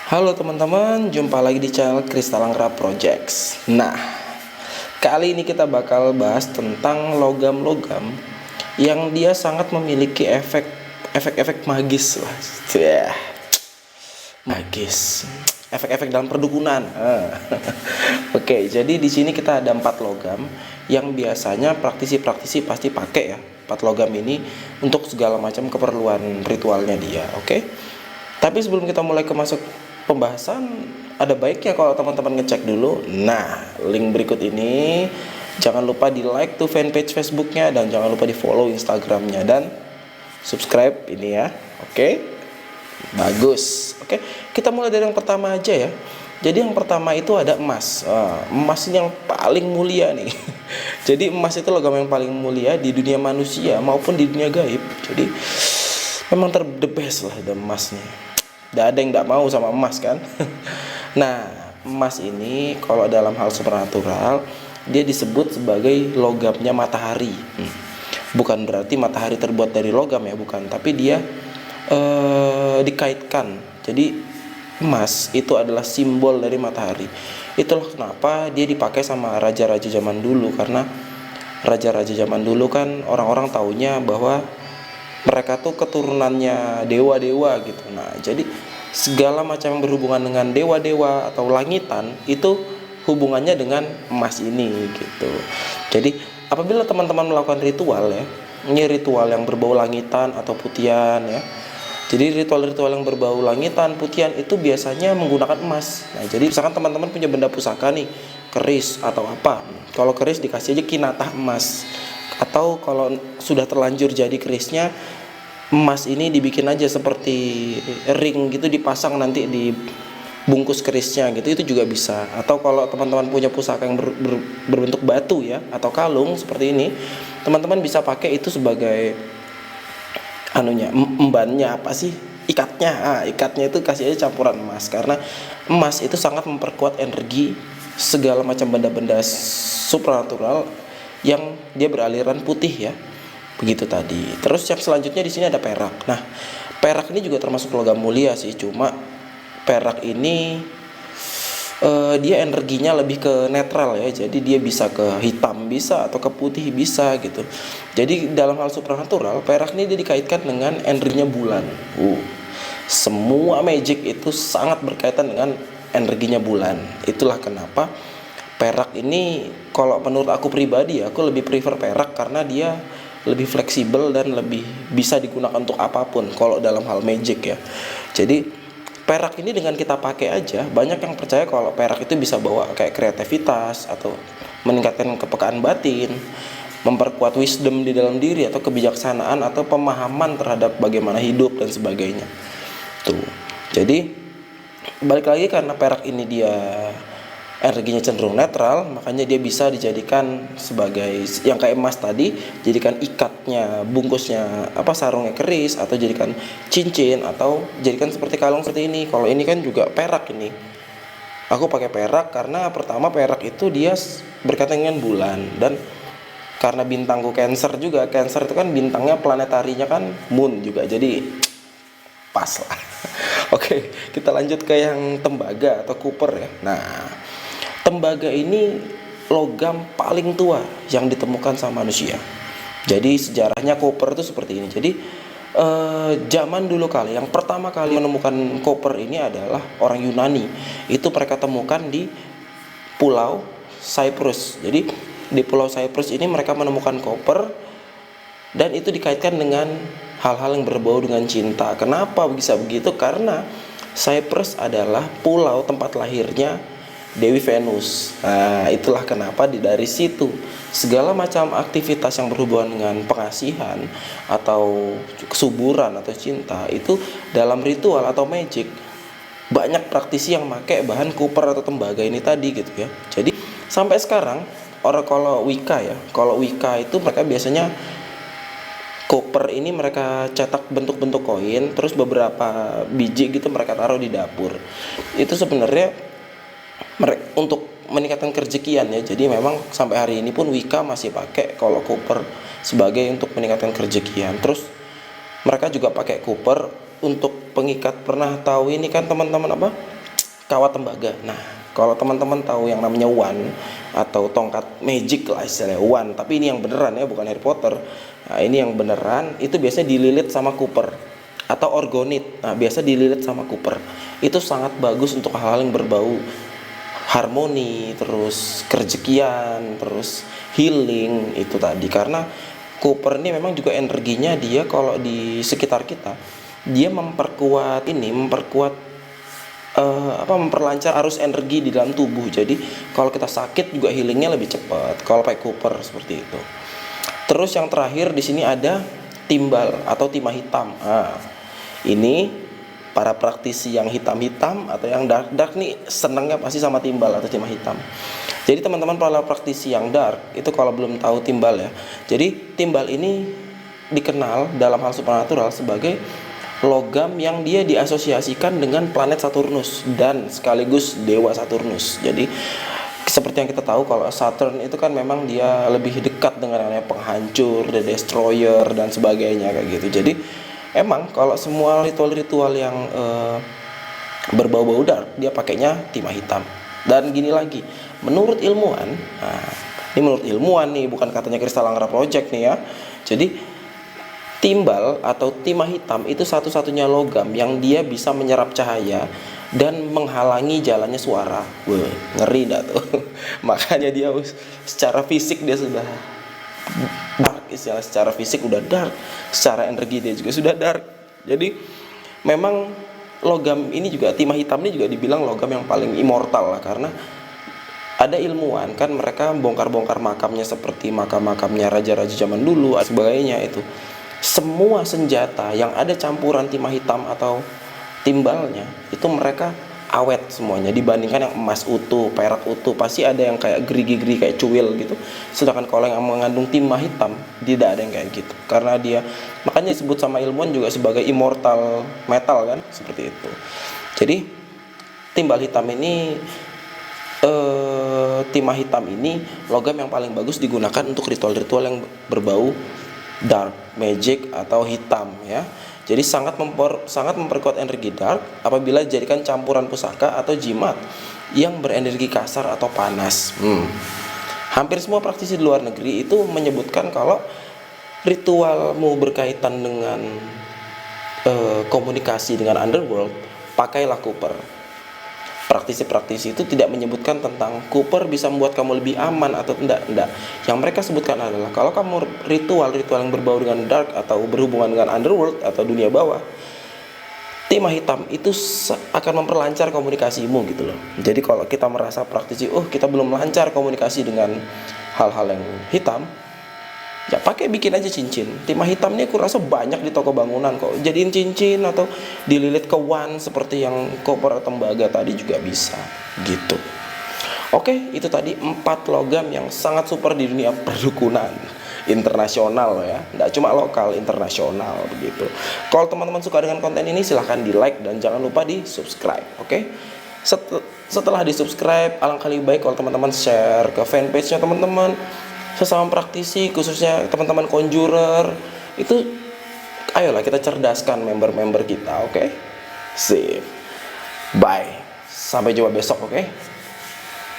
Halo teman-teman, jumpa lagi di channel Kristalangkra Projects. Nah, kali ini kita bakal bahas tentang logam-logam yang dia sangat memiliki efek-efek magis lah. Ya, magis. Efek-efek dalam perdukunan. Oke, jadi di sini kita ada 4 logam yang biasanya praktisi-praktisi pasti pakai ya. 4 logam ini untuk segala macam keperluan ritualnya dia, oke? Tapi sebelum kita mulai ke masuk pembahasan, ada baiknya kalau teman-teman ngecek dulu. Nah, link berikut ini jangan lupa di like tuh fanpage Facebooknya, dan jangan lupa di follow Instagramnya, dan subscribe ini ya. Oke, bagus. Oke, kita mulai dari yang pertama aja ya. Jadi yang pertama itu ada emas. Emas ini yang paling mulia nih. Jadi emas itu logam yang paling mulia di dunia manusia maupun di dunia gaib. Jadi memang the best lah ada emas nih. Tidak ada yang tidak mau sama emas kan. Nah, emas ini kalau dalam hal supernatural dia disebut sebagai logamnya matahari. Bukan berarti matahari terbuat dari logam ya, bukan. Tapi dia dikaitkan. Jadi emas itu adalah simbol dari matahari. Itulah kenapa dia dipakai sama raja-raja zaman dulu. Karena raja-raja zaman dulu kan orang-orang taunya bahwa mereka tuh keturunannya dewa-dewa gitu. Nah, jadi segala macam yang berhubungan dengan dewa-dewa atau langitan itu hubungannya dengan emas ini gitu. Jadi apabila teman-teman melakukan ritual ya, ini ritual yang berbau langitan atau putihan ya. Jadi ritual-ritual yang berbau langitan, putihan itu biasanya menggunakan emas. Nah, jadi misalkan teman-teman punya benda pusaka nih, keris atau apa. Kalau keris dikasih aja kinatah emas. Atau kalau sudah terlanjur jadi kerisnya, emas ini dibikin aja seperti ring gitu, dipasang nanti di bungkus kerisnya gitu, itu juga bisa. Atau kalau teman-teman punya pusaka yang berbentuk batu ya, atau kalung seperti ini, teman-teman bisa pakai itu sebagai embannya apa sih, ikatnya. Ikatnya itu kasih aja campuran emas, karena emas itu sangat memperkuat energi segala macam benda-benda supernatural yang dia beraliran putih ya, begitu tadi. Terus yang selanjutnya di sini ada perak. Nah, perak ini juga termasuk logam mulia sih, cuma perak ini dia energinya lebih ke netral ya, jadi dia bisa ke hitam bisa atau ke putih bisa gitu. Jadi dalam hal supernatural, perak ini dia dikaitkan dengan energinya bulan. Semua magic itu sangat berkaitan dengan energinya bulan. Itulah kenapa perak ini, kalau menurut aku pribadi ya, aku lebih prefer perak karena dia lebih fleksibel dan lebih bisa digunakan untuk apapun kalau dalam hal magic ya. Jadi perak ini dengan kita pakai aja, banyak yang percaya kalau perak itu bisa bawa kayak kreativitas atau meningkatkan kepekaan batin, memperkuat wisdom di dalam diri atau kebijaksanaan atau pemahaman terhadap bagaimana hidup dan sebagainya. Tuh. Jadi balik lagi, karena perak ini dia energinya cenderung netral, makanya dia bisa dijadikan sebagai yang kayak emas tadi, jadikan ikatnya, bungkusnya apa, sarungnya keris, atau jadikan cincin, atau jadikan seperti kalung seperti ini. Kalau ini kan juga perak ini. Aku pakai perak karena pertama perak itu dia berkaitan dengan bulan, dan karena bintangku Cancer juga. Cancer itu kan bintangnya planetarinya kan moon juga. Jadi pas lah. Oke, kita lanjut ke yang tembaga atau copper ya. Nah, tembaga ini logam paling tua yang ditemukan sama manusia. Jadi sejarahnya koper itu seperti ini. Jadi zaman dulu kali yang pertama kali menemukan koper ini adalah orang Yunani. Itu mereka temukan di Pulau Cyprus. Jadi di Pulau Cyprus ini mereka menemukan koper, dan itu dikaitkan dengan hal-hal yang berbau dengan cinta. Kenapa bisa begitu? Karena Cyprus adalah pulau tempat lahirnya Dewi Venus. Nah, itulah kenapa dari situ segala macam aktivitas yang berhubungan dengan pengasihan atau kesuburan atau cinta itu dalam ritual atau magic banyak praktisi yang pakai bahan copper atau tembaga ini tadi gitu ya. Jadi sampai sekarang orang kalau Wicca itu mereka biasanya copper ini mereka cetak bentuk-bentuk koin, terus beberapa biji gitu mereka taruh di dapur. Itu sebenarnya untuk meningkatkan kerejekian ya. Jadi memang sampai hari ini pun Wicca masih pakai kalau copper sebagai untuk meningkatkan kerejekian. Terus mereka juga pakai copper untuk pengikat. Pernah tahu ini kan teman-teman apa? kawat tembaga. Nah, kalau teman-teman tahu yang namanya wand atau tongkat magic lah istilahnya wand, tapi ini yang beneran ya, bukan Harry Potter. Nah, ini yang beneran itu biasanya dililit sama Cooper atau Orgonit. Nah, biasa dililit sama Cooper. Itu sangat bagus untuk hal-hal yang berbau harmoni, terus kerejekian, terus healing itu tadi. Karena Cooper ini memang juga energinya dia kalau di sekitar kita, dia memperkuat memperlancar arus energi di dalam tubuh. Jadi kalau kita sakit juga healingnya lebih cepat kalau pakai Cooper seperti itu. Terus yang terakhir di sini ada timbal atau timah hitam. Nah, ini para praktisi yang hitam-hitam atau yang dark nih senangnya pasti sama timbal atau timah hitam. Jadi teman-teman para praktisi yang dark itu kalau belum tahu timbal ya. Jadi timbal ini dikenal dalam hal supernatural sebagai logam yang dia diasosiasikan dengan planet Saturnus dan sekaligus dewa Saturnus. Jadi seperti yang kita tahu kalau Saturn itu kan memang dia lebih dekat dengan namanya penghancur, the destroyer dan sebagainya kayak gitu. Jadi emang kalau semua ritual-ritual yang berbau-bau dark dia pakainya timah hitam. Dan gini lagi, menurut ilmuwan, ini menurut ilmuwan nih, bukan katanya Kristal Angra Project nih ya. Jadi timbal atau timah hitam itu satu-satunya logam yang dia bisa menyerap cahaya dan menghalangi jalannya suara. Wah, ngeri dah tuh. Makanya dia secara fisik dia sudah dark, istilah secara fisik udah dark, secara energi dia juga sudah dark. Jadi memang logam ini juga, timah hitam ini juga dibilang logam yang paling immortal lah, karena ada ilmuwan kan mereka bongkar-bongkar makamnya seperti makam-makamnya raja-raja zaman dulu sebagainya itu. Semua senjata yang ada campuran timah hitam atau timbalnya itu mereka awet semuanya dibandingkan yang emas utuh, perak utuh. Pasti ada yang kayak gerigi-gerigi kayak cuil gitu. Sedangkan kalau yang mengandung timah hitam tidak ada yang kayak gitu. Karena dia makanya disebut sama ilmuwan juga sebagai immortal metal kan, seperti itu. Jadi timbal hitam ini timah hitam ini logam yang paling bagus digunakan untuk ritual-ritual yang berbau dark magic atau hitam ya. Jadi sangat memperkuat energi dark apabila dijadikan campuran pusaka atau jimat yang berenergi kasar atau panas. Hampir semua praktisi di luar negeri itu menyebutkan kalau ritualmu berkaitan dengan komunikasi dengan underworld, pakailah Cooper. Praktisi-praktisi itu tidak menyebutkan tentang Cooper bisa membuat kamu lebih aman atau enggak. Yang mereka sebutkan adalah kalau kamu ritual-ritual yang berbau dengan dark atau berhubungan dengan underworld atau dunia bawah, timah hitam itu akan memperlancar komunikasimu gitu loh. Jadi kalau kita merasa praktisi, kita belum lancar komunikasi dengan hal-hal yang hitam, ya pakai bikin aja cincin. Timah hitam ini aku rasa banyak di toko bangunan kok. Jadiin cincin atau dililit ke wand seperti yang Cooper atau tembaga tadi juga bisa gitu. Oke, itu tadi 4 logam yang sangat super di dunia perdukunan internasional ya. Nggak cuma lokal, internasional begitu. Kalau teman-teman suka dengan konten ini silahkan di like dan jangan lupa di subscribe. Oke. Setelah di subscribe, alangkah lebih baik kalau teman-teman share ke fanpage-nya teman-teman, sesama praktisi, khususnya teman-teman conjurer. Itu ayolah kita cerdaskan member-member kita, oke? Sip. Bye. Sampai jumpa besok, oke?